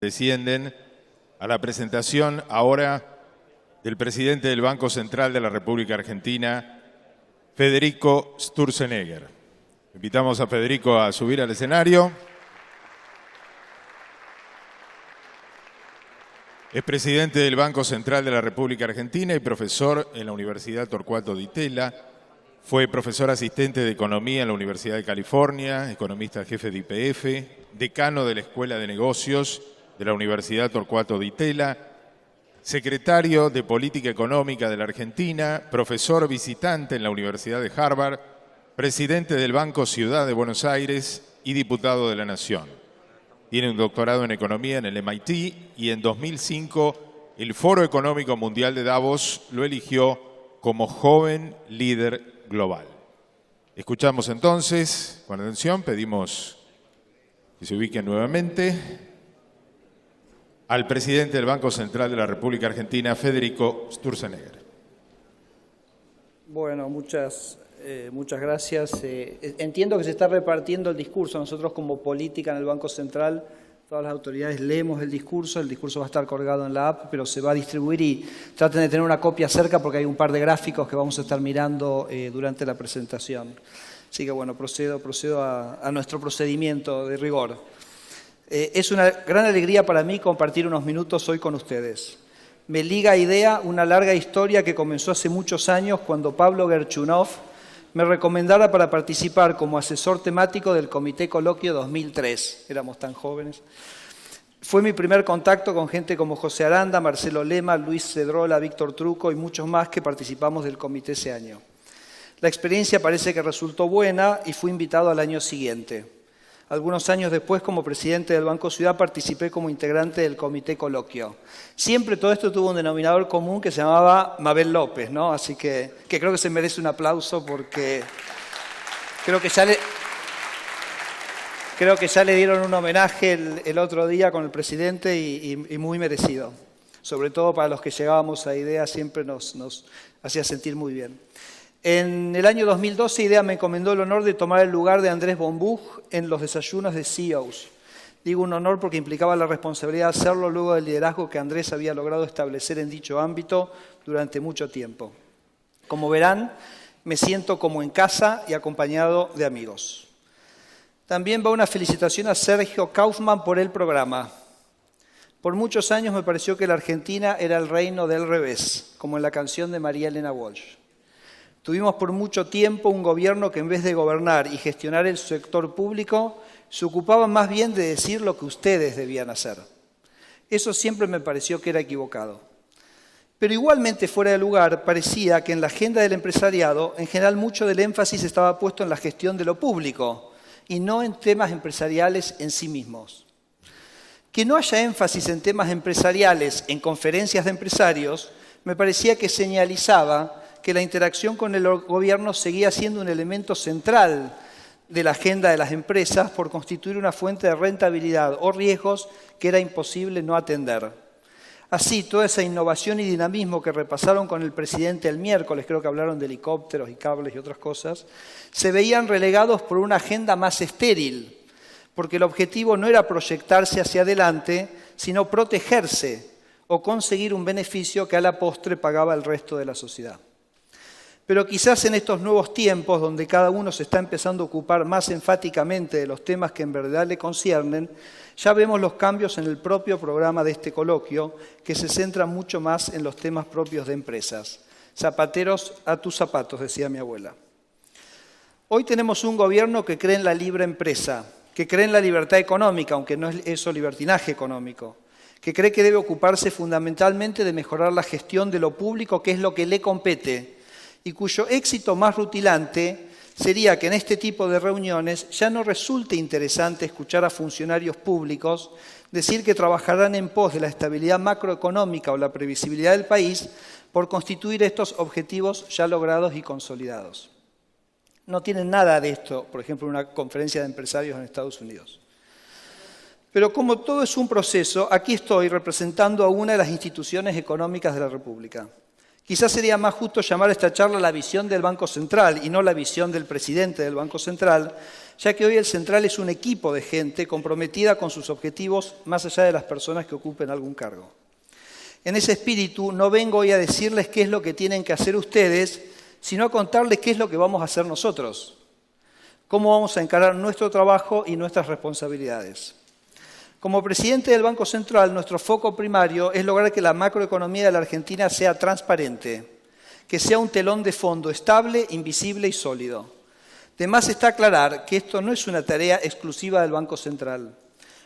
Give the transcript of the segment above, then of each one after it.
Descienden a la presentación ahora del presidente del Banco Central de la República Argentina, Federico Sturzenegger. Invitamos a Federico a subir al escenario. Es presidente del Banco Central de la República Argentina y profesor en la Universidad Torcuato Di Tella. Fue profesor asistente de Economía en la Universidad de California, economista jefe de YPF, decano de la Escuela de Negocios de la Universidad Torcuato Di Tella, secretario de Política Económica de la Argentina, profesor visitante en la Universidad de Harvard, presidente del Banco Ciudad de Buenos Aires y diputado de la Nación. Tiene un doctorado en Economía en el MIT y en 2005 el Foro Económico Mundial de Davos lo eligió como joven líder global. Escuchamos entonces, con atención, pedimos que se ubiquen nuevamente al presidente del Banco Central de la República Argentina, Federico Sturzenegger. Bueno, muchas gracias. Entiendo que se está repartiendo el discurso. Nosotros como política en el Banco Central, todas las autoridades leemos el discurso va a estar colgado en la app, pero se va a distribuir y traten de tener una copia cerca porque hay un par de gráficos que vamos a estar mirando durante la presentación. Así que bueno, procedo a nuestro procedimiento de rigor. Es una gran alegría para mí compartir unos minutos hoy con ustedes. Me liga a IDEA una larga historia que comenzó hace muchos años cuando Pablo Gerchunov me recomendara para participar como asesor temático del Comité Coloquio 2003. Éramos tan jóvenes. Fue mi primer contacto con gente como José Aranda, Marcelo Lema, Luis Cedrola, Víctor Truco y muchos más que participamos del comité ese año. La experiencia parece que resultó buena y fui invitado al año siguiente. Algunos años después, como presidente del Banco Ciudad, participé como integrante del Comité Coloquio. Siempre todo esto tuvo un denominador común que se llamaba Mabel López, ¿no? Así que creo que se merece un aplauso porque creo que ya le dieron un homenaje el otro día con el presidente y muy merecido. Sobre todo para los que llegábamos a IDEA siempre nos hacía sentir muy bien. En el año 2012, IDEA me encomendó el honor de tomar el lugar de Andrés Bombuch en los desayunos de CEOs. Digo un honor porque implicaba la responsabilidad de hacerlo luego del liderazgo que Andrés había logrado establecer en dicho ámbito durante mucho tiempo. Como verán, me siento como en casa y acompañado de amigos. También va una felicitación a Sergio Kaufman por el programa. Por muchos años me pareció que la Argentina era el reino del revés, como en la canción de María Elena Walsh. Tuvimos por mucho tiempo un gobierno que en vez de gobernar y gestionar el sector público, se ocupaba más bien de decir lo que ustedes debían hacer. Eso siempre me pareció que era equivocado. Pero igualmente fuera de lugar, parecía que en la agenda del empresariado, en general mucho del énfasis estaba puesto en la gestión de lo público y no en temas empresariales en sí mismos. Que no haya énfasis en temas empresariales en conferencias de empresarios, me parecía que señalizaba que la interacción con el gobierno seguía siendo un elemento central de la agenda de las empresas por constituir una fuente de rentabilidad o riesgos que era imposible no atender. Así, toda esa innovación y dinamismo que repasaron con el presidente el miércoles, creo que hablaron de helicópteros y cables y otras cosas, se veían relegados por una agenda más estéril, porque el objetivo no era proyectarse hacia adelante, sino protegerse o conseguir un beneficio que a la postre pagaba el resto de la sociedad. Pero quizás en estos nuevos tiempos, donde cada uno se está empezando a ocupar más enfáticamente de los temas que en verdad le conciernen, ya vemos los cambios en el propio programa de este coloquio, que se centra mucho más en los temas propios de empresas. Zapateros a tus zapatos, decía mi abuela. Hoy tenemos un gobierno que cree en la libre empresa, que cree en la libertad económica, aunque no es eso libertinaje económico, que cree que debe ocuparse fundamentalmente de mejorar la gestión de lo público, que es lo que le compete, y cuyo éxito más rutilante sería que en este tipo de reuniones ya no resulte interesante escuchar a funcionarios públicos decir que trabajarán en pos de la estabilidad macroeconómica o la previsibilidad del país por constituir estos objetivos ya logrados y consolidados. No tienen nada de esto, por ejemplo, en una conferencia de empresarios en Estados Unidos. Pero como todo es un proceso, aquí estoy representando a una de las instituciones económicas de la República. Quizás sería más justo llamar a esta charla la visión del Banco Central y no la visión del presidente del Banco Central, ya que hoy el Central es un equipo de gente comprometida con sus objetivos más allá de las personas que ocupen algún cargo. En ese espíritu, no vengo hoy a decirles qué es lo que tienen que hacer ustedes, sino a contarles qué es lo que vamos a hacer nosotros, cómo vamos a encarar nuestro trabajo y nuestras responsabilidades. Como presidente del Banco Central, nuestro foco primario es lograr que la macroeconomía de la Argentina sea transparente, que sea un telón de fondo estable, invisible y sólido. De más está aclarar que esto no es una tarea exclusiva del Banco Central.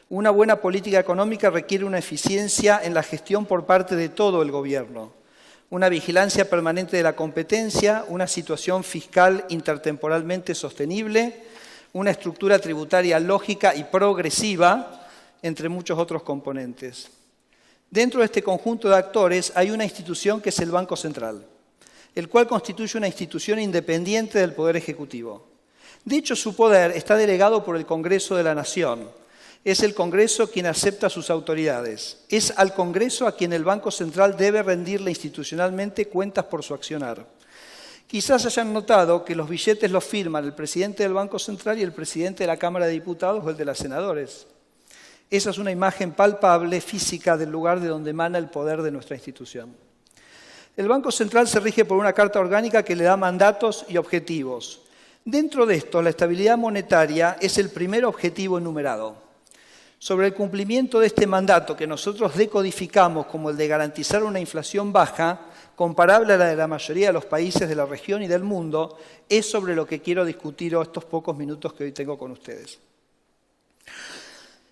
Una buena política económica requiere una eficiencia en la gestión por parte de todo el gobierno, una vigilancia permanente de la competencia, una situación fiscal intertemporalmente sostenible, una estructura tributaria lógica y progresiva, entre muchos otros componentes. Dentro de este conjunto de actores hay una institución que es el Banco Central, el cual constituye una institución independiente del Poder Ejecutivo. De hecho, su poder está delegado por el Congreso de la Nación. Es el Congreso quien acepta sus autoridades. Es al Congreso a quien el Banco Central debe rendirle institucionalmente cuentas por su accionar. Quizás hayan notado que los billetes los firman el presidente del Banco Central y el presidente de la Cámara de Diputados o el de los senadores. Esa es una imagen palpable, física, del lugar de donde emana el poder de nuestra institución. El Banco Central se rige por una carta orgánica que le da mandatos y objetivos. Dentro de esto, la estabilidad monetaria es el primer objetivo enumerado. Sobre el cumplimiento de este mandato, que nosotros decodificamos como el de garantizar una inflación baja, comparable a la de la mayoría de los países de la región y del mundo, es sobre lo que quiero discutir estos pocos minutos que hoy tengo con ustedes.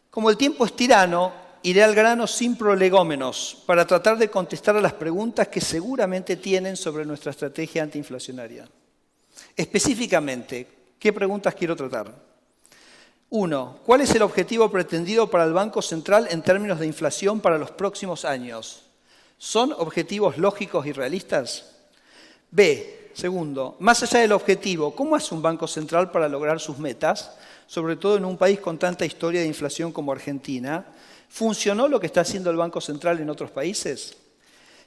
Como el tiempo es tirano, iré al grano sin prolegómenos para tratar de contestar a las preguntas que seguramente tienen sobre nuestra estrategia antiinflacionaria. Específicamente, ¿qué preguntas quiero tratar? 1. ¿Cuál es el objetivo pretendido para el Banco Central en términos de inflación para los próximos años? ¿Son objetivos lógicos y realistas? B. Segundo, más allá del objetivo, ¿cómo hace un Banco Central para lograr sus metas? Sobre todo en un país con tanta historia de inflación como Argentina. ¿Funcionó lo que está haciendo el Banco Central en otros países?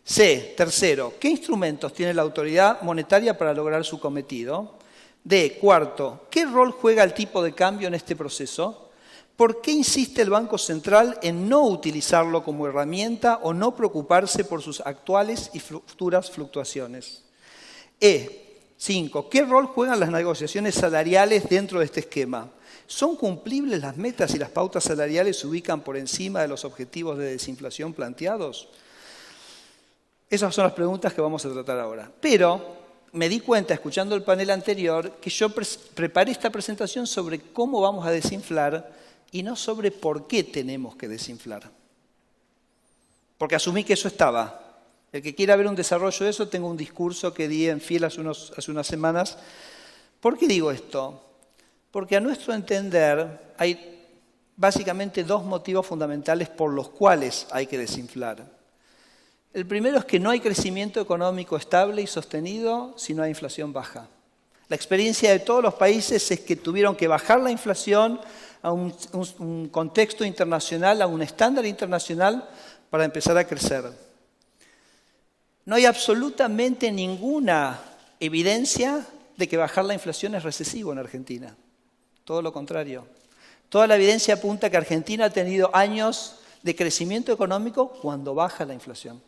C. Tercero, ¿qué instrumentos tiene la autoridad monetaria para lograr su cometido? D. Cuarto, ¿qué rol juega el tipo de cambio en este proceso? ¿Por qué insiste el Banco Central en no utilizarlo como herramienta o no preocuparse por sus actuales y futuras fluctuaciones? E. 5. ¿Qué rol juegan las negociaciones salariales dentro de este esquema? ¿Son cumplibles las metas y las pautas salariales se ubican por encima de los objetivos de desinflación planteados? Esas son las preguntas que vamos a tratar ahora. Pero me di cuenta, escuchando el panel anterior, que yo preparé esta presentación sobre cómo vamos a desinflar y no sobre por qué tenemos que desinflar. Porque asumí que eso estaba. El que quiera ver un desarrollo de eso, tengo un discurso que di en Fiel hace unas semanas. ¿Por qué digo esto? Porque a nuestro entender hay básicamente dos motivos fundamentales por los cuales hay que desinflar. El primero es que no hay crecimiento económico estable y sostenido si no hay inflación baja. La experiencia de todos los países es que tuvieron que bajar la inflación a un contexto internacional, a un estándar internacional para empezar a crecer. No hay absolutamente ninguna evidencia de que bajar la inflación es recesivo en Argentina. Todo lo contrario. Toda la evidencia apunta a que Argentina ha tenido años de crecimiento económico cuando baja la inflación.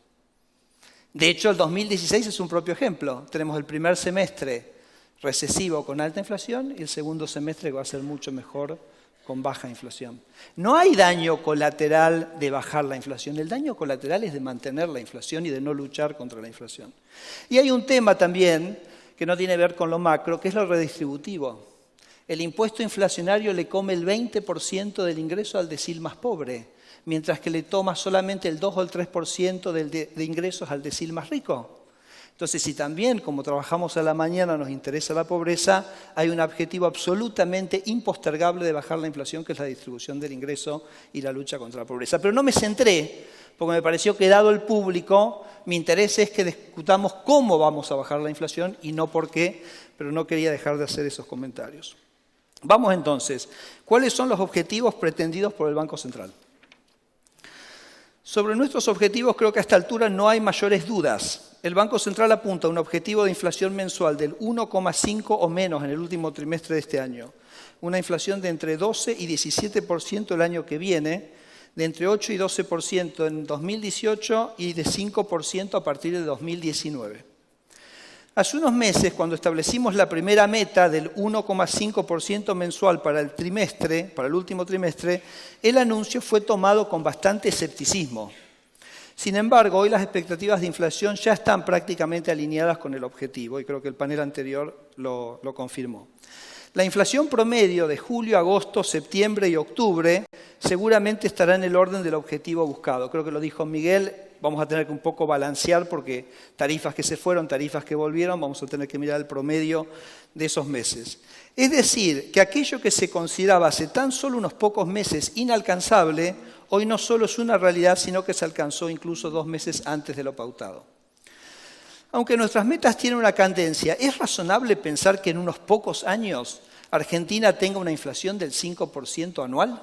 De hecho, el 2016 es un propio ejemplo. Tenemos el primer semestre recesivo con alta inflación y el segundo semestre que va a ser mucho mejor con baja inflación. No hay daño colateral de bajar la inflación. El daño colateral es de mantener la inflación y de no luchar contra la inflación. Y hay un tema también que no tiene que ver con lo macro, que es lo redistributivo. El impuesto inflacionario le come el 20% del ingreso al decil más pobre, mientras que le toma solamente el 2 o el 3% de ingresos al decil más rico. Entonces, si también, como trabajamos a la mañana, nos interesa la pobreza, hay un objetivo absolutamente impostergable de bajar la inflación, que es la distribución del ingreso y la lucha contra la pobreza. Pero no me centré, porque me pareció que dado el público, mi interés es que discutamos cómo vamos a bajar la inflación y no por qué, pero no quería dejar de hacer esos comentarios. Vamos entonces, ¿cuáles son los objetivos pretendidos por el Banco Central? Sobre nuestros objetivos creo que a esta altura no hay mayores dudas. El Banco Central apunta a un objetivo de inflación mensual del 1,5 o menos en el último trimestre de este año. Una inflación de entre 12 y 17% el año que viene, de entre 8 y 12% en 2018 y de 5% a partir de 2019. Hace unos meses, cuando establecimos la primera meta del 1,5% mensual para el último trimestre, el anuncio fue tomado con bastante escepticismo. Sin embargo, hoy las expectativas de inflación ya están prácticamente alineadas con el objetivo, y creo que el panel anterior lo confirmó. La inflación promedio de julio, agosto, septiembre y octubre seguramente estará en el orden del objetivo buscado. Creo que lo dijo Miguel. Vamos a tener que un poco balancear porque tarifas que se fueron, tarifas que volvieron, vamos a tener que mirar el promedio de esos meses. Es decir, que aquello que se consideraba hace tan solo unos pocos meses inalcanzable, hoy no solo es una realidad, sino que se alcanzó incluso 2 meses antes de lo pautado. Aunque nuestras metas tienen una cadencia, ¿es razonable pensar que en unos pocos años Argentina tenga una inflación del 5% anual?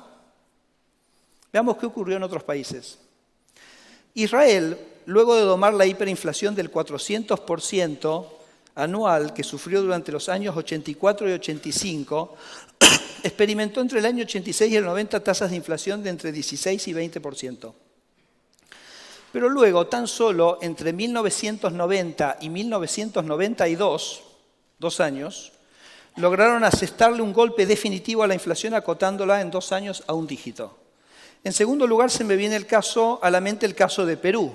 Veamos qué ocurrió en otros países. Israel, luego de domar la hiperinflación del 400% anual que sufrió durante los años 84 y 85, experimentó entre el año 86 y el 90 tasas de inflación de entre 16 y 20%. Pero luego, tan solo entre 1990 y 1992, 2 años, lograron asestarle un golpe definitivo a la inflación acotándola en 2 años a un dígito. En segundo lugar, se me viene a la mente el caso de Perú,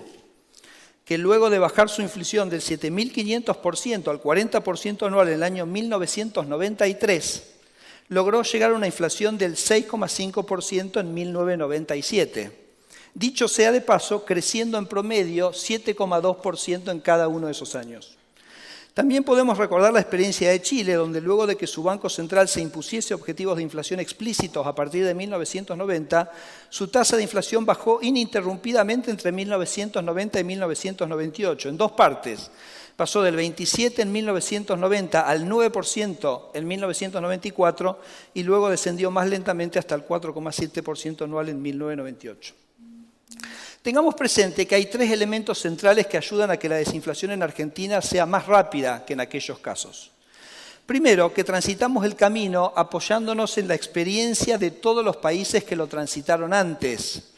que luego de bajar su inflación del 7.500% al 40% anual en el año 1993, logró llegar a una inflación del 6,5% en 1997. Dicho sea de paso, creciendo en promedio 7,2% en cada uno de esos años. También podemos recordar la experiencia de Chile, donde luego de que su Banco Central se impusiese objetivos de inflación explícitos a partir de 1990, su tasa de inflación bajó ininterrumpidamente entre 1990 y 1998, en 2 partes. Pasó del 27% en 1990 al 9% en 1994 y luego descendió más lentamente hasta el 4,7% anual en 1998. Tengamos presente que hay 3 elementos centrales que ayudan a que la desinflación en Argentina sea más rápida que en aquellos casos. Primero, que transitamos el camino apoyándonos en la experiencia de todos los países que lo transitaron antes.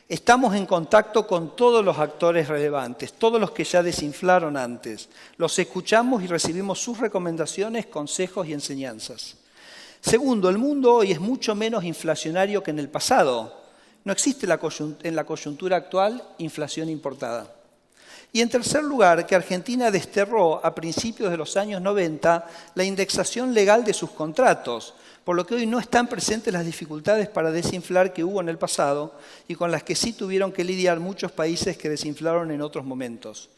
Estamos en contacto con todos los actores relevantes, todos los que ya desinflaron antes. Los escuchamos y recibimos sus recomendaciones, consejos y enseñanzas. Segundo, el mundo hoy es mucho menos inflacionario que en el pasado. No existe en la coyuntura actual inflación importada. Y en tercer lugar, que Argentina desterró a principios de los años 90 la indexación legal de sus contratos, por lo que hoy no están presentes las dificultades para desinflar que hubo en el pasado y con las que sí tuvieron que lidiar muchos países que desinflaron en otros momentos.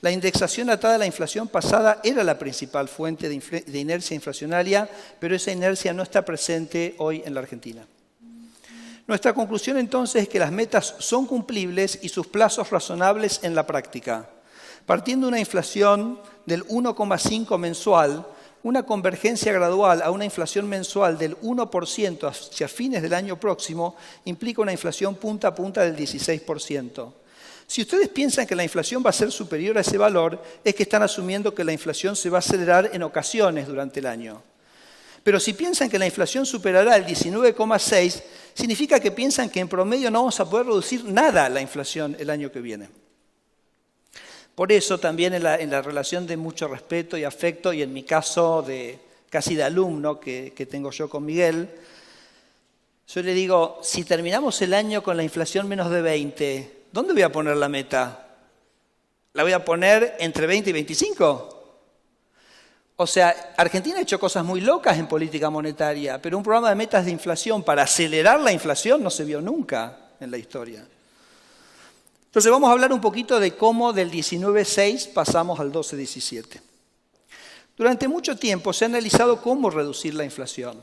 La indexación atada a la inflación pasada era la principal fuente de inercia inflacionaria, pero esa inercia no está presente hoy en la Argentina. Nuestra conclusión entonces es que las metas son cumplibles y sus plazos razonables en la práctica. Partiendo de una inflación del 1,5 mensual, una convergencia gradual a una inflación mensual del 1% hacia fines del año próximo implica una inflación punta a punta del 16%. Si ustedes piensan que la inflación va a ser superior a ese valor, es que están asumiendo que la inflación se va a acelerar en ocasiones durante el año. Pero si piensan que la inflación superará el 19,6, significa que piensan que en promedio no vamos a poder reducir nada la inflación el año que viene. Por eso también en la relación de mucho respeto y afecto, y en mi caso casi de alumno que tengo yo con Miguel, yo le digo, si terminamos el año con la inflación menos de 20, ¿dónde voy a poner la meta? ¿La voy a poner entre 20 y 25? O sea, Argentina ha hecho cosas muy locas en política monetaria, pero un programa de metas de inflación para acelerar la inflación no se vio nunca en la historia. Entonces vamos a hablar un poquito de cómo del 19,6 pasamos al 12,17. Durante mucho tiempo se ha analizado cómo reducir la inflación.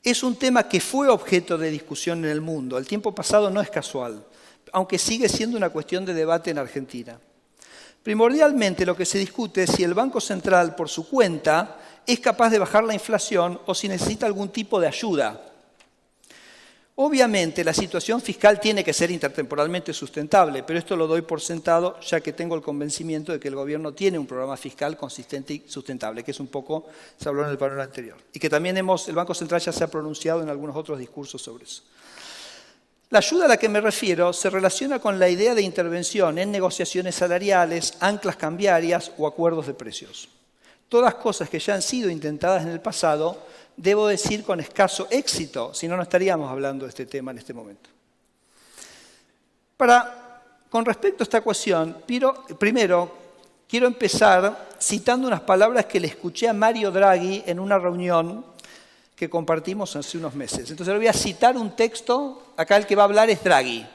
Es un tema que fue objeto de discusión en el mundo. El tiempo pasado no es casual, aunque sigue siendo una cuestión de debate en Argentina. Primordialmente lo que se discute es si el Banco Central, por su cuenta, es capaz de bajar la inflación o si necesita algún tipo de ayuda. Obviamente la situación fiscal tiene que ser intertemporalmente sustentable, pero esto lo doy por sentado ya que tengo el convencimiento de que el gobierno tiene un programa fiscal consistente y sustentable, que es un poco, se habló en el panel anterior, y que también el Banco Central ya se ha pronunciado en algunos otros discursos sobre eso. La ayuda a la que me refiero se relaciona con la idea de intervención en negociaciones salariales, anclas cambiarias o acuerdos de precios. Todas cosas que ya han sido intentadas en el pasado, debo decir con escaso éxito, si no, no estaríamos hablando de este tema en este momento. Con respecto a esta cuestión, primero quiero empezar citando unas palabras que le escuché a Mario Draghi en una reunión que compartimos hace unos meses. Entonces le voy a citar un texto, acá el que va a hablar es Draghi.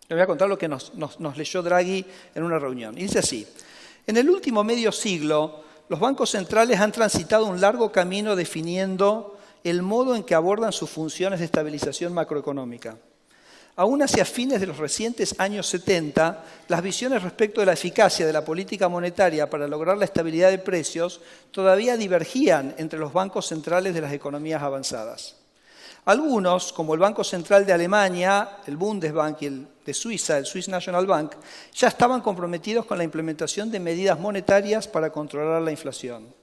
Le voy a contar lo que nos leyó Draghi en una reunión. Y dice así: en el último medio siglo, los bancos centrales han transitado un largo camino definiendo el modo en que abordan sus funciones de estabilización macroeconómica. Aún hacia fines de los recientes años 70, las visiones respecto de la eficacia de la política monetaria para lograr la estabilidad de precios todavía divergían entre los bancos centrales de las economías avanzadas. Algunos, como el Banco Central de Alemania, el Bundesbank y el de Suiza, el Swiss National Bank, ya estaban comprometidos con la implementación de medidas monetarias para controlar la inflación.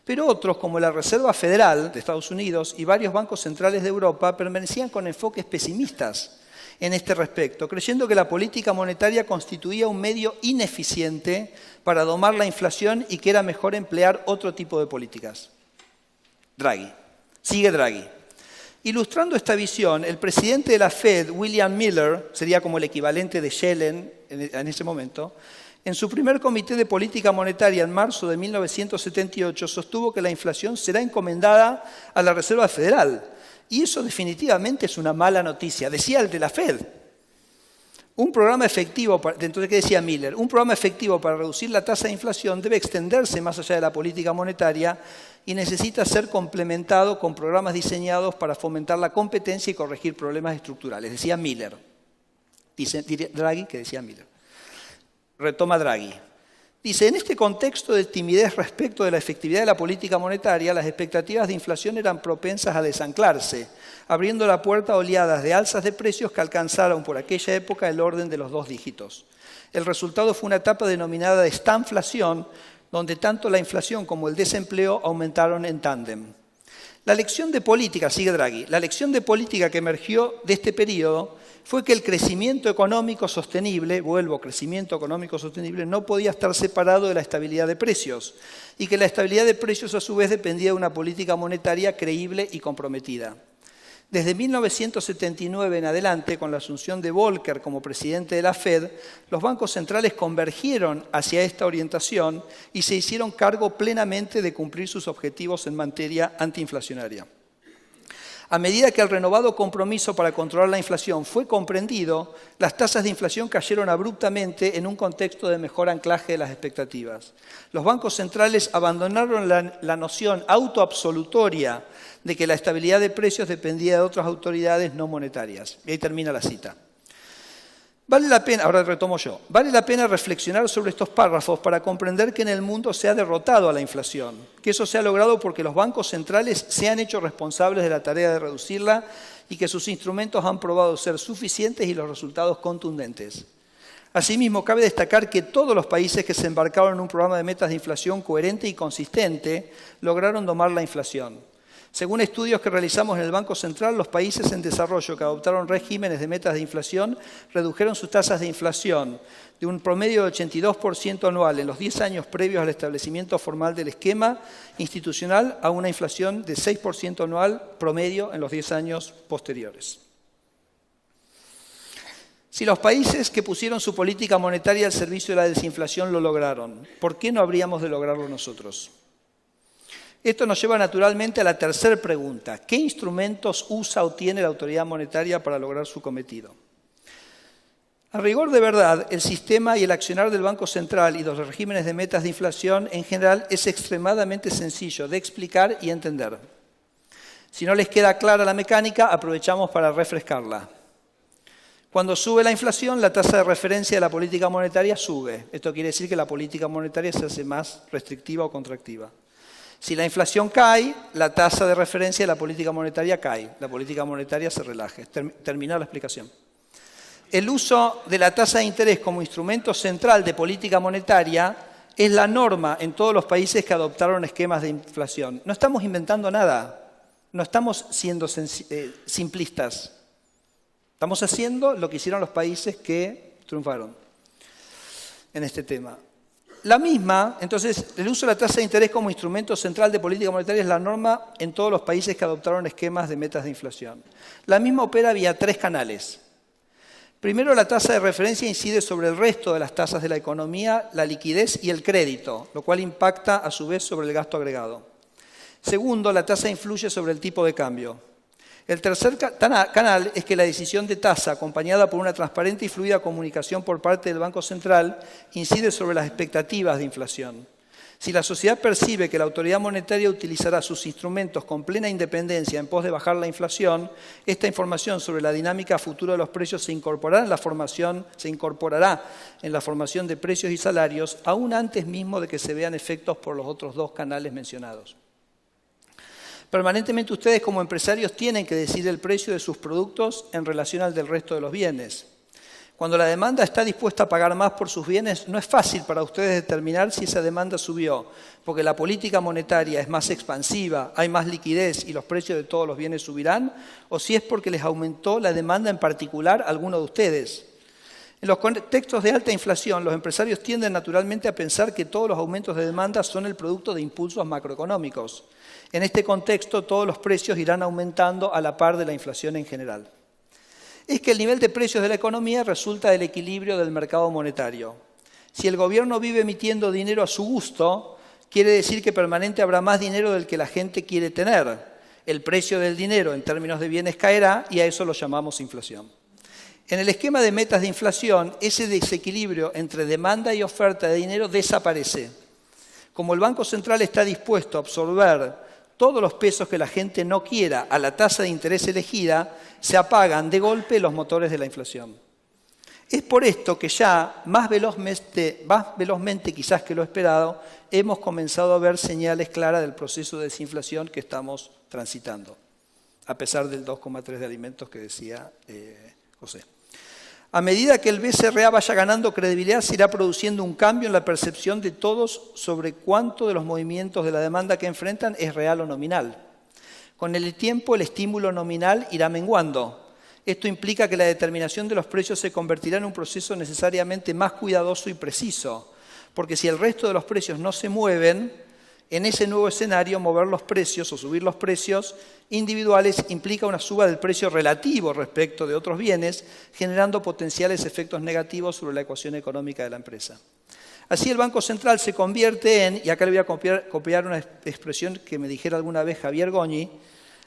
Pero otros, como la Reserva Federal de Estados Unidos y varios bancos centrales de Europa, permanecían con enfoques pesimistas en este respecto, creyendo que la política monetaria constituía un medio ineficiente para domar la inflación y que era mejor emplear otro tipo de políticas. Draghi. Sigue Draghi. Ilustrando esta visión, el presidente de la Fed, William Miller, sería como el equivalente de Yellen en ese momento, en su primer comité de política monetaria en marzo de 1978 sostuvo que la inflación será encomendada a la Reserva Federal. Y eso definitivamente es una mala noticia, decía el de la Fed. Un programa efectivo, entonces, ¿qué decía Miller? Un programa efectivo para reducir la tasa de inflación debe extenderse más allá de la política monetaria y necesita ser complementado con programas diseñados para fomentar la competencia y corregir problemas estructurales. Decía Miller. Dice Draghi que decía Miller. Retoma Draghi. Dice, en este contexto de timidez respecto de la efectividad de la política monetaria, las expectativas de inflación eran propensas a desanclarse, abriendo la puerta a oleadas de alzas de precios que alcanzaron por aquella época el orden de los 2 dígitos. El resultado fue una etapa denominada de estanflación, donde tanto la inflación como el desempleo aumentaron en tándem. La lección de política, sigue Draghi, la lección de política que emergió de este periodo fue que el crecimiento económico sostenible, crecimiento económico sostenible, no podía estar separado de la estabilidad de precios y que la estabilidad de precios a su vez dependía de una política monetaria creíble y comprometida. Desde 1979 en adelante, con la asunción de Volcker como presidente de la Fed, los bancos centrales convergieron hacia esta orientación y se hicieron cargo plenamente de cumplir sus objetivos en materia antiinflacionaria. A medida que el renovado compromiso para controlar la inflación fue comprendido, las tasas de inflación cayeron abruptamente en un contexto de mejor anclaje de las expectativas. Los bancos centrales abandonaron la noción autoabsolutoria de que la estabilidad de precios dependía de otras autoridades no monetarias. Y ahí termina la cita. Vale la pena, ahora retomo yo, vale la pena reflexionar sobre estos párrafos para comprender que en el mundo se ha derrotado a la inflación, que eso se ha logrado porque los bancos centrales se han hecho responsables de la tarea de reducirla y que sus instrumentos han probado ser suficientes y los resultados contundentes. Asimismo, cabe destacar que todos los países que se embarcaron en un programa de metas de inflación coherente y consistente lograron domar la inflación. Según estudios que realizamos en el Banco Central, los países en desarrollo que adoptaron regímenes de metas de inflación redujeron sus tasas de inflación de un promedio de 82% anual en los 10 años previos al establecimiento formal del esquema institucional a una inflación de 6% anual promedio en los 10 años posteriores. Si los países que pusieron su política monetaria al servicio de la desinflación lo lograron, ¿por qué no habríamos de lograrlo nosotros? Esto nos lleva naturalmente a la tercera pregunta. ¿Qué instrumentos usa o tiene la autoridad monetaria para lograr su cometido? A rigor de verdad, el sistema y el accionar del Banco Central y los regímenes de metas de inflación en general es extremadamente sencillo de explicar y entender. Si no les queda clara la mecánica, aprovechamos para refrescarla. Cuando sube la inflación, la tasa de referencia de la política monetaria sube. Esto quiere decir que la política monetaria se hace más restrictiva o contractiva. Si la inflación cae, la tasa de referencia de la política monetaria cae. La política monetaria se relaja. Termina la explicación. El uso de la tasa de interés como instrumento central de política monetaria es la norma en todos los países que adoptaron esquemas de inflación. No estamos inventando nada, no estamos siendo simplistas. Estamos haciendo lo que hicieron los países que triunfaron en este tema. La misma, entonces, el uso de la tasa de interés como instrumento central de política monetaria es la norma en todos los países que adoptaron esquemas de metas de inflación. La misma opera vía 3 canales. Primero, la tasa de referencia incide sobre el resto de las tasas de la economía, la liquidez y el crédito, lo cual impacta a su vez sobre el gasto agregado. Segundo, la tasa influye sobre el tipo de cambio. El tercer canal es que la decisión de tasa, acompañada por una transparente y fluida comunicación por parte del Banco Central, incide sobre las expectativas de inflación. Si la sociedad percibe que la autoridad monetaria utilizará sus instrumentos con plena independencia en pos de bajar la inflación, esta información sobre la dinámica futura de los precios se incorporará en la formación de precios y salarios, aún antes mismo de que se vean efectos por los otros 2 canales mencionados. Permanentemente ustedes como empresarios tienen que decidir el precio de sus productos en relación al del resto de los bienes. Cuando la demanda está dispuesta a pagar más por sus bienes, no es fácil para ustedes determinar si esa demanda subió, porque la política monetaria es más expansiva, hay más liquidez y los precios de todos los bienes subirán, o si es porque les aumentó la demanda en particular a alguno de ustedes. En los contextos de alta inflación, los empresarios tienden naturalmente a pensar que todos los aumentos de demanda son el producto de impulsos macroeconómicos. En este contexto, todos los precios irán aumentando a la par de la inflación en general. Es que el nivel de precios de la economía resulta del equilibrio del mercado monetario. Si el gobierno vive emitiendo dinero a su gusto, quiere decir que permanente habrá más dinero del que la gente quiere tener. El precio del dinero en términos de bienes caerá y a eso lo llamamos inflación. En el esquema de metas de inflación, ese desequilibrio entre demanda y oferta de dinero desaparece. Como el Banco Central está dispuesto a absorber todos los pesos que la gente no quiera a la tasa de interés elegida, se apagan de golpe los motores de la inflación. Es por esto que ya, más velozmente quizás que lo esperado, hemos comenzado a ver señales claras del proceso de desinflación que estamos transitando, a pesar del 2,3 de alimentos que decía José. A medida que el BCRA vaya ganando credibilidad, se irá produciendo un cambio en la percepción de todos sobre cuánto de los movimientos de la demanda que enfrentan es real o nominal. Con el tiempo, el estímulo nominal irá menguando. Esto implica que la determinación de los precios se convertirá en un proceso necesariamente más cuidadoso y preciso, porque si el resto de los precios no se mueven, en ese nuevo escenario, mover los precios o subir los precios individuales implica una suba del precio relativo respecto de otros bienes, generando potenciales efectos negativos sobre la ecuación económica de la empresa. Así el Banco Central se convierte en, y acá le voy a copiar una expresión que me dijera alguna vez Javier Goñi,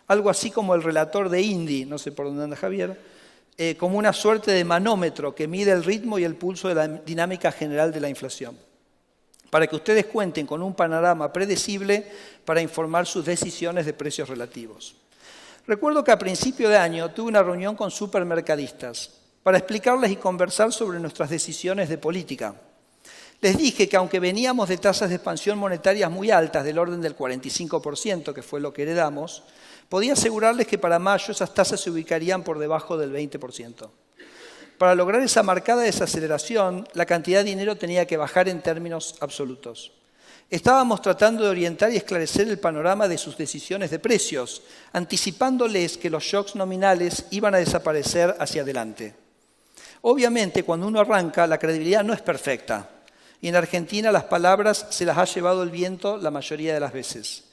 algo así como el relator de Indy, no sé por dónde anda Javier, como una suerte de manómetro que mide el ritmo y el pulso de la dinámica general de la inflación, para que ustedes cuenten con un panorama predecible para informar sus decisiones de precios relativos. Recuerdo que a principio de año tuve una reunión con supermercadistas para explicarles y conversar sobre nuestras decisiones de política. Les dije que aunque veníamos de tasas de expansión monetarias muy altas, del orden del 45%, que fue lo que heredamos, podía asegurarles que para mayo esas tasas se ubicarían por debajo del 20%. Para lograr esa marcada desaceleración, la cantidad de dinero tenía que bajar en términos absolutos. Estábamos tratando de orientar y esclarecer el panorama de sus decisiones de precios, anticipándoles que los shocks nominales iban a desaparecer hacia adelante. Obviamente, cuando uno arranca, la credibilidad no es perfecta. Y en Argentina las palabras se las ha llevado el viento la mayoría de las veces.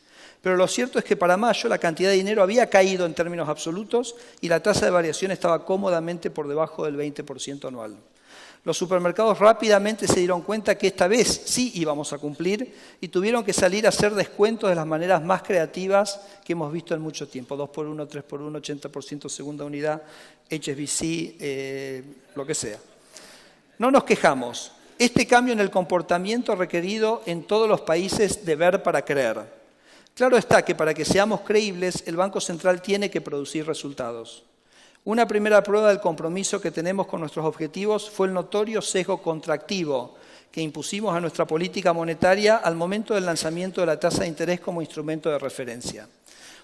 Pero lo cierto es que para mayo la cantidad de dinero había caído en términos absolutos y la tasa de variación estaba cómodamente por debajo del 20% anual. Los supermercados rápidamente se dieron cuenta que esta vez sí íbamos a cumplir y tuvieron que salir a hacer descuentos de las maneras más creativas que hemos visto en mucho tiempo. 2x1, 3x1, 80% segunda unidad, HSBC, lo que sea. No nos quejamos. Este cambio en el comportamiento requerido en todos los países de ver para creer. Claro está que para que seamos creíbles, el Banco Central tiene que producir resultados. Una primera prueba del compromiso que tenemos con nuestros objetivos fue el notorio sesgo contractivo que impusimos a nuestra política monetaria al momento del lanzamiento de la tasa de interés como instrumento de referencia.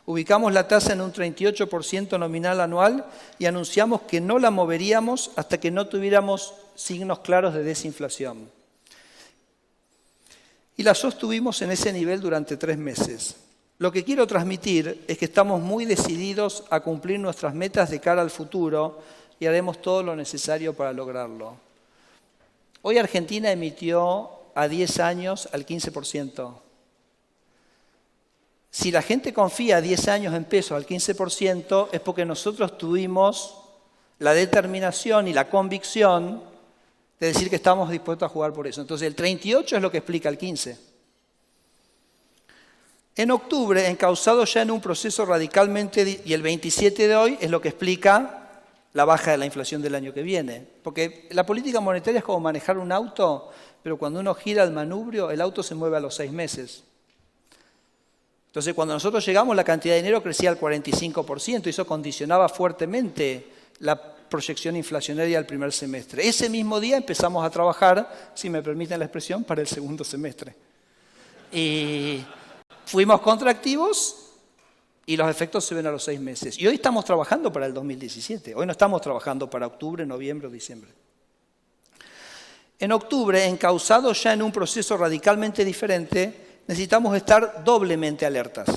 Ubicamos la tasa en un 38% nominal anual y anunciamos que no la moveríamos hasta que no tuviéramos signos claros de desinflación. Y la sostuvimos en ese nivel durante 3 meses. Lo que quiero transmitir es que estamos muy decididos a cumplir nuestras metas de cara al futuro y haremos todo lo necesario para lograrlo. Hoy Argentina emitió a 10 años al 15%. Si la gente confía 10 años en pesos al 15%, es porque nosotros tuvimos la determinación y la convicción de decir que estamos dispuestos a jugar por eso. Entonces el 38 es lo que explica el 15. En octubre, encauzado ya en un proceso radicalmente, y el 27 de hoy es lo que explica la baja de la inflación del año que viene. Porque la política monetaria es como manejar un auto, pero cuando uno gira el manubrio, el auto se mueve a los 6 meses. Entonces, cuando nosotros llegamos, la cantidad de dinero crecía al 45%, y eso condicionaba fuertemente la proyección inflacionaria del primer semestre. Ese mismo día empezamos a trabajar, si me permiten la expresión, para el segundo semestre. Y fuimos contractivos y los efectos se ven a los 6 meses. Y hoy estamos trabajando para el 2017. Hoy no estamos trabajando para octubre, noviembre o diciembre. En octubre, encauzado ya en un proceso radicalmente diferente, necesitamos estar doblemente alertas.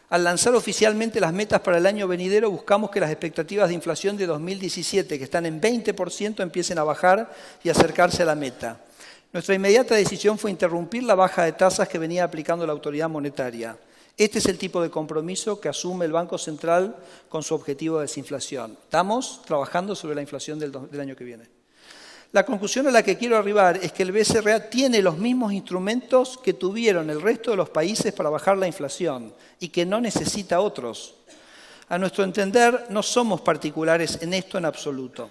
Al lanzar oficialmente las metas para el año venidero, buscamos que las expectativas de inflación de 2017, que están en 20%, empiecen a bajar y acercarse a la meta. Nuestra inmediata decisión fue interrumpir la baja de tasas que venía aplicando la autoridad monetaria. Este es el tipo de compromiso que asume el Banco Central con su objetivo de desinflación. Estamos trabajando sobre la inflación del año que viene. La conclusión a la que quiero arribar es que el BCRA tiene los mismos instrumentos que tuvieron el resto de los países para bajar la inflación y que no necesita otros. A nuestro entender, no somos particulares en esto en absoluto.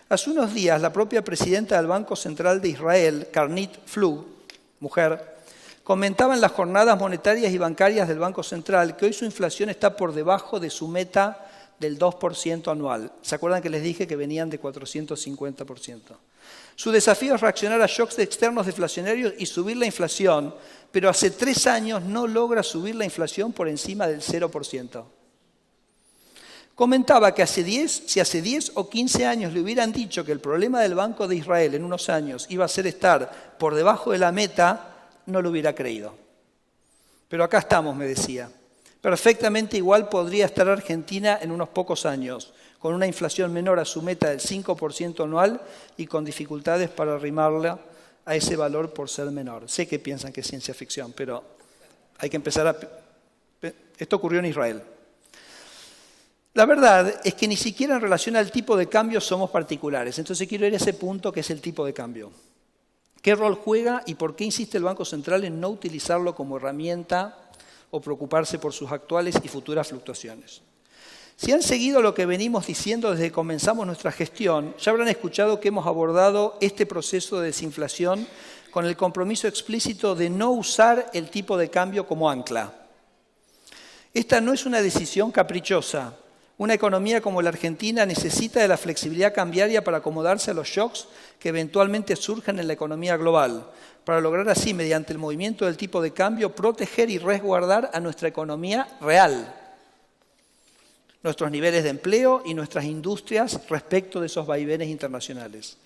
Hace unos días, la propia presidenta del Banco Central de Israel, Karnit Flug, mujer, comentaba en las jornadas monetarias y bancarias del Banco Central que hoy su inflación está por debajo de su meta del 2% anual. ¿Se acuerdan que les dije que venían de 450%? Su desafío es reaccionar a shocks externos deflacionarios y subir la inflación, pero hace 3 años no logra subir la inflación por encima del 0%. Comentaba que si hace 10 o 15 años le hubieran dicho que el problema del Banco de Israel en unos años iba a ser estar por debajo de la meta, no lo hubiera creído. Pero acá estamos, me decía. Perfectamente igual podría estar Argentina en unos pocos años, con una inflación menor a su meta del 5% anual y con dificultades para arrimarla a ese valor por ser menor. Sé que piensan que es ciencia ficción, pero hay que empezar a... Esto ocurrió en Israel. La verdad es que ni siquiera en relación al tipo de cambio somos particulares. Entonces quiero ir a ese punto que es el tipo de cambio. ¿Qué rol juega y por qué insiste el Banco Central en no utilizarlo como herramienta o preocuparse por sus actuales y futuras fluctuaciones? Si han seguido lo que venimos diciendo desde que comenzamos nuestra gestión, ya habrán escuchado que hemos abordado este proceso de desinflación con el compromiso explícito de no usar el tipo de cambio como ancla. Esta no es una decisión caprichosa. Una economía como la Argentina necesita de la flexibilidad cambiaria para acomodarse a los shocks que eventualmente surjan en la economía global, para lograr así, mediante el movimiento del tipo de cambio, proteger y resguardar a nuestra economía real, nuestros niveles de empleo y nuestras industrias respecto de esos vaivenes internacionales.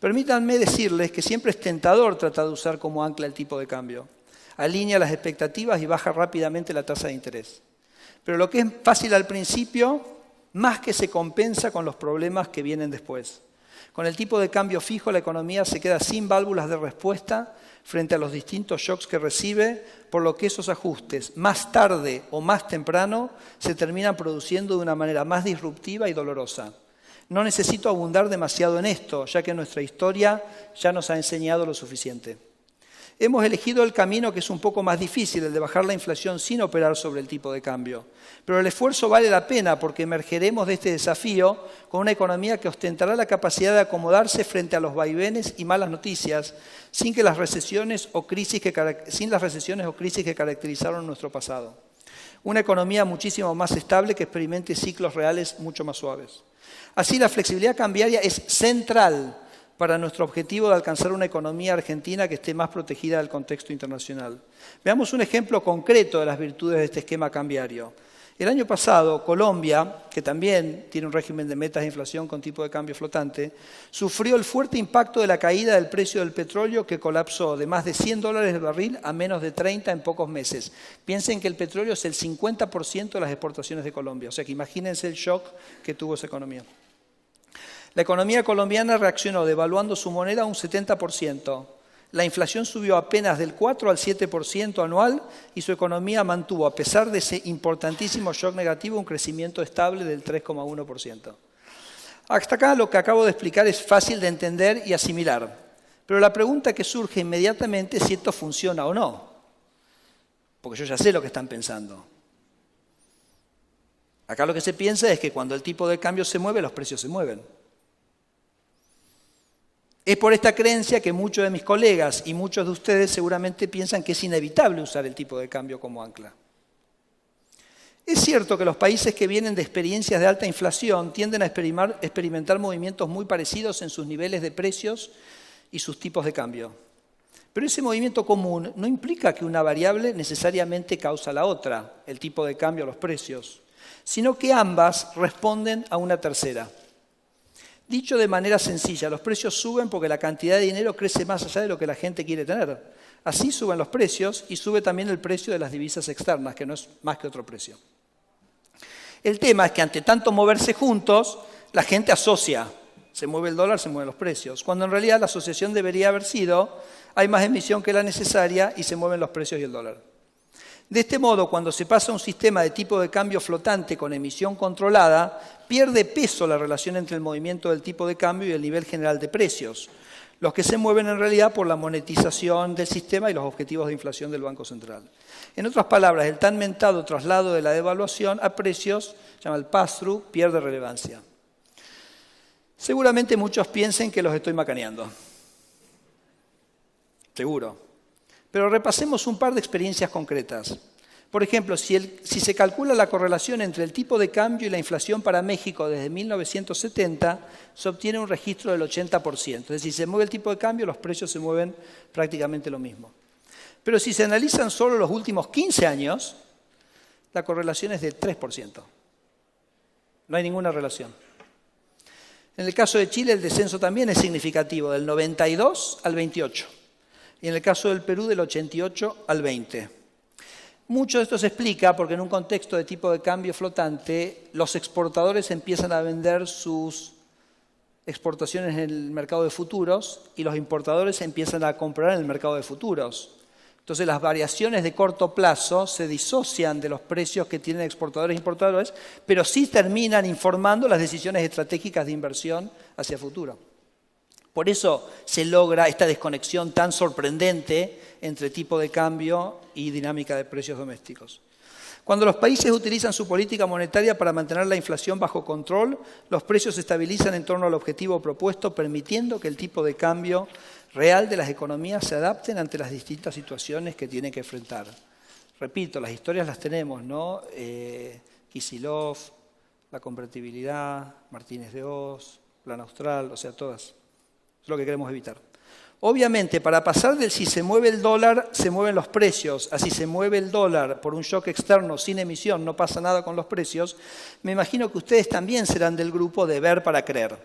Permítanme decirles que siempre es tentador tratar de usar como ancla el tipo de cambio. Alinea las expectativas y baja rápidamente la tasa de interés. Pero lo que es fácil al principio, más que se compensa con los problemas que vienen después. Con el tipo de cambio fijo, la economía se queda sin válvulas de respuesta frente a los distintos shocks que recibe, por lo que esos ajustes, más tarde o más temprano, se terminan produciendo de una manera más disruptiva y dolorosa. No necesito abundar demasiado en esto, ya que nuestra historia ya nos ha enseñado lo suficiente. Hemos elegido el camino que es un poco más difícil, el de bajar la inflación sin operar sobre el tipo de cambio. Pero el esfuerzo vale la pena porque emergeremos de este desafío con una economía que ostentará la capacidad de acomodarse frente a los vaivenes y malas noticias sin las recesiones o crisis que caracterizaron nuestro pasado. Una economía muchísimo más estable que experimente ciclos reales mucho más suaves. Así, la flexibilidad cambiaria es central para nuestro objetivo de alcanzar una economía argentina que esté más protegida del contexto internacional. Veamos un ejemplo concreto de las virtudes de este esquema cambiario. El año pasado, Colombia, que también tiene un régimen de metas de inflación con tipo de cambio flotante, sufrió el fuerte impacto de la caída del precio del petróleo que colapsó de más de $100 el barril a menos de 30 en pocos meses. Piensen que el petróleo es el 50% de las exportaciones de Colombia, o sea que imagínense el shock que tuvo esa economía. La economía colombiana reaccionó devaluando su moneda un 70%. La inflación subió apenas del 4 al 7% anual y su economía mantuvo, a pesar de ese importantísimo shock negativo, un crecimiento estable del 3,1%. Hasta acá lo que acabo de explicar es fácil de entender y asimilar. Pero la pregunta que surge inmediatamente es si esto funciona o no. Porque yo ya sé lo que están pensando. Acá lo que se piensa es que cuando el tipo de cambio se mueve, los precios se mueven. Es por esta creencia que muchos de mis colegas y muchos de ustedes seguramente piensan que es inevitable usar el tipo de cambio como ancla. Es cierto que los países que vienen de experiencias de alta inflación tienden a experimentar movimientos muy parecidos en sus niveles de precios y sus tipos de cambio. Pero ese movimiento común no implica que una variable necesariamente causa la otra, el tipo de cambio o los precios, sino que ambas responden a una tercera. Dicho de manera sencilla, los precios suben porque la cantidad de dinero crece más allá de lo que la gente quiere tener. Así suben los precios y sube también el precio de las divisas externas, que no es más que otro precio. El tema es que ante tanto moverse juntos, la gente asocia. Se mueve el dólar, se mueven los precios. Cuando en realidad la asociación debería haber sido, hay más emisión que la necesaria y se mueven los precios y el dólar. De este modo, cuando se pasa a un sistema de tipo de cambio flotante con emisión controlada, pierde peso la relación entre el movimiento del tipo de cambio y el nivel general de precios, los que se mueven en realidad por la monetización del sistema y los objetivos de inflación del Banco Central. En otras palabras, el tan mentado traslado de la devaluación a precios, se llama el pass-through, pierde relevancia. Seguramente muchos piensen que los estoy macaneando. Seguro. Pero repasemos un par de experiencias concretas. Por ejemplo, si se calcula la correlación entre el tipo de cambio y la inflación para México desde 1970, se obtiene un registro del 80%. Es decir, si se mueve el tipo de cambio, los precios se mueven prácticamente lo mismo. Pero si se analizan solo los últimos 15 años, la correlación es del 3%. No hay ninguna relación. En el caso de Chile, el descenso también es significativo, del 92 al 28. Y en el caso del Perú, del 88 al 20. Mucho de esto se explica porque en un contexto de tipo de cambio flotante, los exportadores empiezan a vender sus exportaciones en el mercado de futuros y los importadores empiezan a comprar en el mercado de futuros. Entonces las variaciones de corto plazo se disocian de los precios que tienen exportadores e importadores, pero sí terminan informando las decisiones estratégicas de inversión hacia futuro. Por eso se logra esta desconexión tan sorprendente entre tipo de cambio y dinámica de precios domésticos. Cuando los países utilizan su política monetaria para mantener la inflación bajo control, los precios se estabilizan en torno al objetivo propuesto, permitiendo que el tipo de cambio real de las economías se adapten ante las distintas situaciones que tienen que enfrentar. Repito, las historias las tenemos, ¿no? Kicillof, la convertibilidad, Martínez de Oz, Plan Austral, o sea, todas. Es lo que queremos evitar. Obviamente, para pasar del si se mueve el dólar, se mueven los precios, a si se mueve el dólar por un shock externo sin emisión, no pasa nada con los precios, me imagino que ustedes también serán del grupo de ver para creer.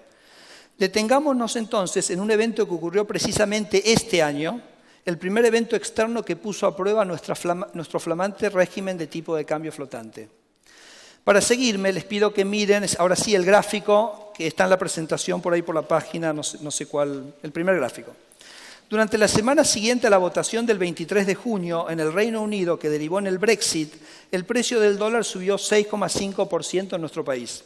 Detengámonos entonces en un evento que ocurrió precisamente este año, el primer evento externo que puso a prueba nuestro flamante régimen de tipo de cambio flotante. Para seguirme, les pido que miren, ahora sí, el gráfico que está en la presentación por ahí por la página, no sé cuál, el primer gráfico. Durante la semana siguiente a la votación del 23 de junio en el Reino Unido, que derivó en el Brexit, el precio del dólar subió 6,5% en nuestro país.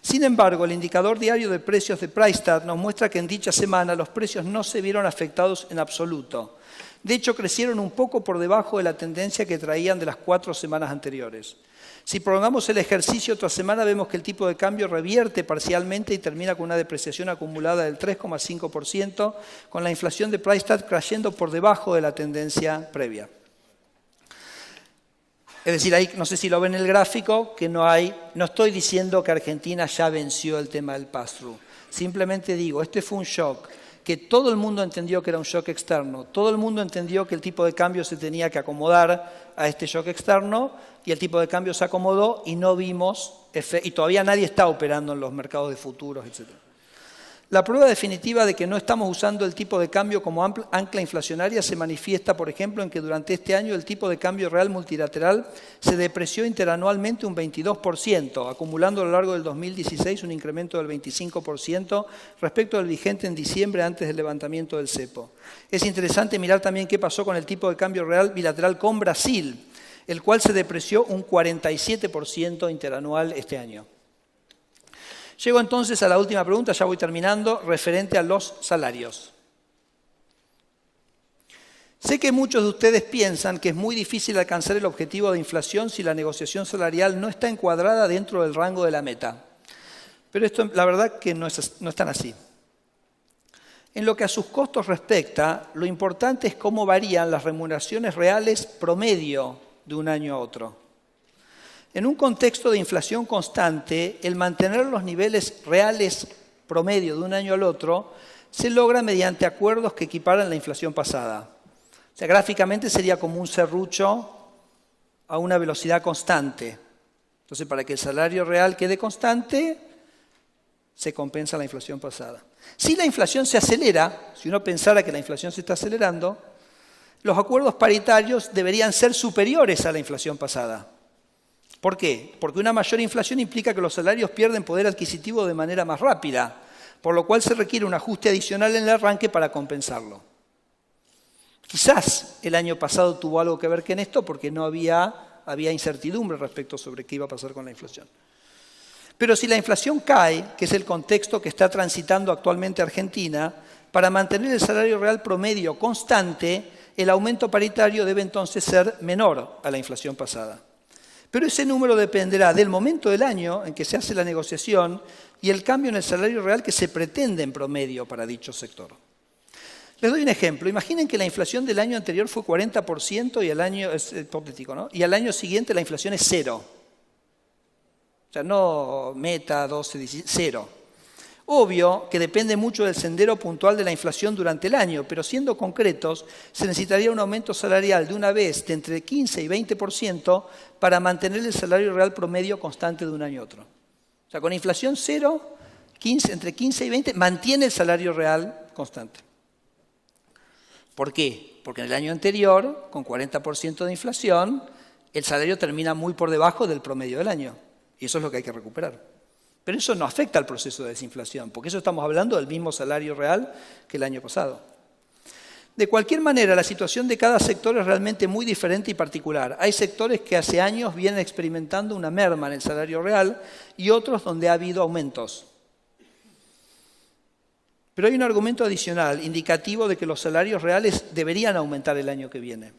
Sin embargo, el indicador diario de precios de PriceStat nos muestra que en dicha semana los precios no se vieron afectados en absoluto. De hecho, crecieron un poco por debajo de la tendencia que traían de las 4 semanas anteriores. Si prolongamos el ejercicio otra semana, vemos que el tipo de cambio revierte parcialmente y termina con una depreciación acumulada del 3,5%, con la inflación de PriceStat cayendo por debajo de la tendencia previa. Es decir, ahí no sé si lo ven en el gráfico, que no estoy diciendo que Argentina ya venció el tema del pass-through. Simplemente digo, este fue un shock que todo el mundo entendió que era un shock externo, todo el mundo entendió que el tipo de cambio se tenía que acomodar a este shock externo y el tipo de cambio se acomodó y no vimos, y todavía nadie está operando en los mercados de futuros, etc. La prueba definitiva de que no estamos usando el tipo de cambio como ancla inflacionaria se manifiesta, por ejemplo, en que durante este año el tipo de cambio real multilateral se depreció interanualmente un 22%, acumulando a lo largo del 2016 un incremento del 25% respecto al vigente en diciembre antes del levantamiento del cepo. Es interesante mirar también qué pasó con el tipo de cambio real bilateral con Brasil, el cual se depreció un 47% interanual este año. Llego entonces a la última pregunta, ya voy terminando, referente a los salarios. Sé que muchos de ustedes piensan que es muy difícil alcanzar el objetivo de inflación si la negociación salarial no está encuadrada dentro del rango de la meta. Pero esto, la verdad que no es tan así. En lo que a sus costos respecta, lo importante es cómo varían las remuneraciones reales promedio de un año a otro. En un contexto de inflación constante, el mantener los niveles reales promedio de un año al otro se logra mediante acuerdos que equiparan la inflación pasada. O sea, gráficamente sería como un serrucho a una velocidad constante. Entonces, para que el salario real quede constante, se compensa la inflación pasada. Si la inflación se acelera, si uno pensara que la inflación se está acelerando, los acuerdos paritarios deberían ser superiores a la inflación pasada. ¿Por qué? Porque una mayor inflación implica que los salarios pierden poder adquisitivo de manera más rápida, por lo cual se requiere un ajuste adicional en el arranque para compensarlo. Quizás el año pasado tuvo algo que ver con esto porque no había incertidumbre respecto sobre qué iba a pasar con la inflación. Pero si la inflación cae, que es el contexto que está transitando actualmente Argentina, para mantener el salario real promedio constante, el aumento paritario debe entonces ser menor a la inflación pasada. Pero ese número dependerá del momento del año en que se hace la negociación y el cambio en el salario real que se pretende en promedio para dicho sector. Les doy un ejemplo. Imaginen que la inflación del año anterior fue 40% y el año, es hipotético, ¿no? Y al año siguiente la inflación es 0. O sea, no meta, 12, 17, 0. Obvio que depende mucho del sendero puntual de la inflación durante el año, pero siendo concretos, se necesitaría un aumento salarial de una vez de entre 15 y 20% para mantener el salario real promedio constante de un año a otro. O sea, con inflación 0, entre 15 y 20, mantiene el salario real constante. ¿Por qué? Porque en el año anterior, con 40% de inflación, el salario termina muy por debajo del promedio del año. Y eso es lo que hay que recuperar. Pero eso no afecta al proceso de desinflación, porque eso estamos hablando del mismo salario real que el año pasado. De cualquier manera, la situación de cada sector es realmente muy diferente y particular. Hay sectores que hace años vienen experimentando una merma en el salario real y otros donde ha habido aumentos. Pero hay un argumento adicional, indicativo de que los salarios reales deberían aumentar el año que viene.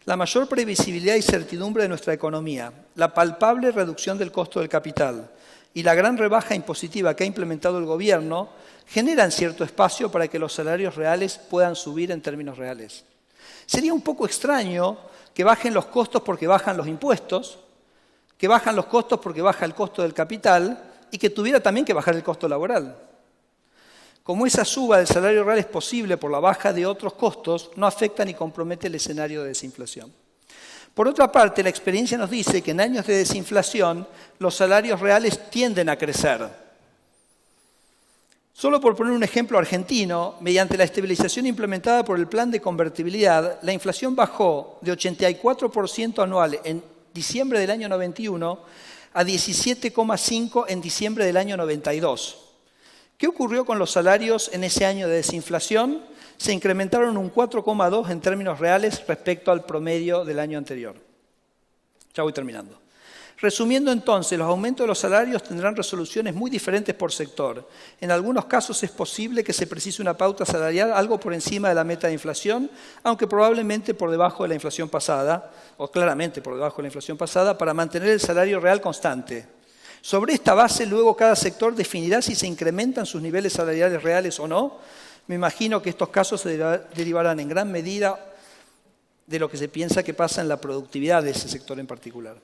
La mayor previsibilidad y certidumbre de nuestra economía, la palpable reducción del costo del capital y la gran rebaja impositiva que ha implementado el gobierno generan cierto espacio para que los salarios reales puedan subir en términos reales. Sería un poco extraño que bajen los costos porque bajan los impuestos, que bajan los costos porque baja el costo del capital y que tuviera también que bajar el costo laboral. Como esa suba del salario real es posible por la baja de otros costos, no afecta ni compromete el escenario de desinflación. Por otra parte, la experiencia nos dice que en años de desinflación los salarios reales tienden a crecer. Solo por poner un ejemplo argentino, mediante la estabilización implementada por el plan de convertibilidad, la inflación bajó de 84% anual en diciembre del año 91 a 17,5% en diciembre del año 92. ¿Qué ocurrió con los salarios en ese año de desinflación? Se incrementaron un 4,2% en términos reales respecto al promedio del año anterior. Ya voy terminando. Resumiendo entonces, los aumentos de los salarios tendrán resoluciones muy diferentes por sector. En algunos casos es posible que se precise una pauta salarial algo por encima de la meta de inflación, aunque probablemente por debajo de la inflación pasada, o claramente por debajo de la inflación pasada, para mantener el salario real constante. Sobre esta base, luego cada sector definirá si se incrementan sus niveles salariales reales o no. Me imagino que estos casos se derivarán en gran medida de lo que se piensa que pasa en la productividad de ese sector en particular.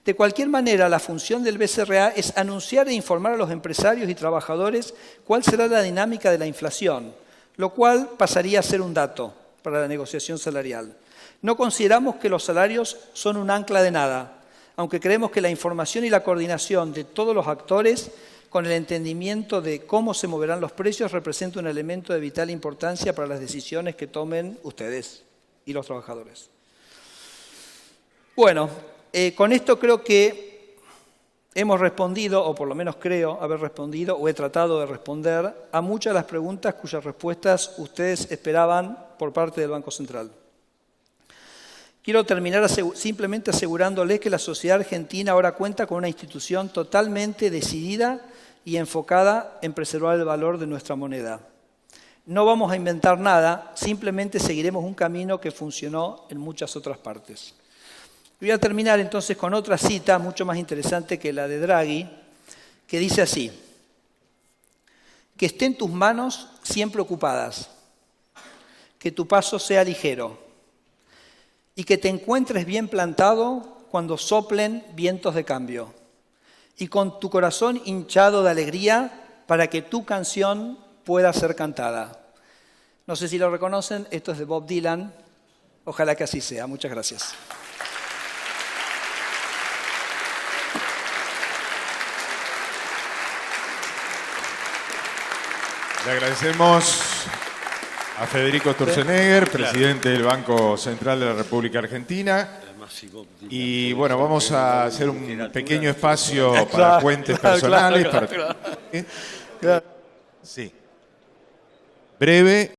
De cualquier manera, la función del BCRA es anunciar e informar a los empresarios y trabajadores cuál será la dinámica de la inflación, lo cual pasaría a ser un dato para la negociación salarial. No consideramos que los salarios son un ancla de nada, aunque creemos que la información y la coordinación de todos los actores con el entendimiento de cómo se moverán los precios representa un elemento de vital importancia para las decisiones que tomen ustedes y los trabajadores. Bueno, con esto creo que hemos respondido, o por lo menos creo haber respondido, o he tratado de responder a muchas de las preguntas cuyas respuestas ustedes esperaban por parte del Banco Central. Quiero terminar simplemente asegurándoles que la sociedad argentina ahora cuenta con una institución totalmente decidida y enfocada en preservar el valor de nuestra moneda. No vamos a inventar nada, simplemente seguiremos un camino que funcionó en muchas otras partes. Voy a terminar entonces con otra cita mucho más interesante que la de Draghi, que dice así: que estén tus manos siempre ocupadas, que tu paso sea ligero y que te encuentres bien plantado cuando soplen vientos de cambio y con tu corazón hinchado de alegría para que tu canción pueda ser cantada. No sé si lo reconocen, esto es de Bob Dylan. Ojalá que así sea. Muchas gracias. Le agradecemos a Federico Sturzenegger, presidente del Banco Central de la República Argentina. Y bueno, vamos a hacer un pequeño espacio para cuentes personales. Sí. Breve.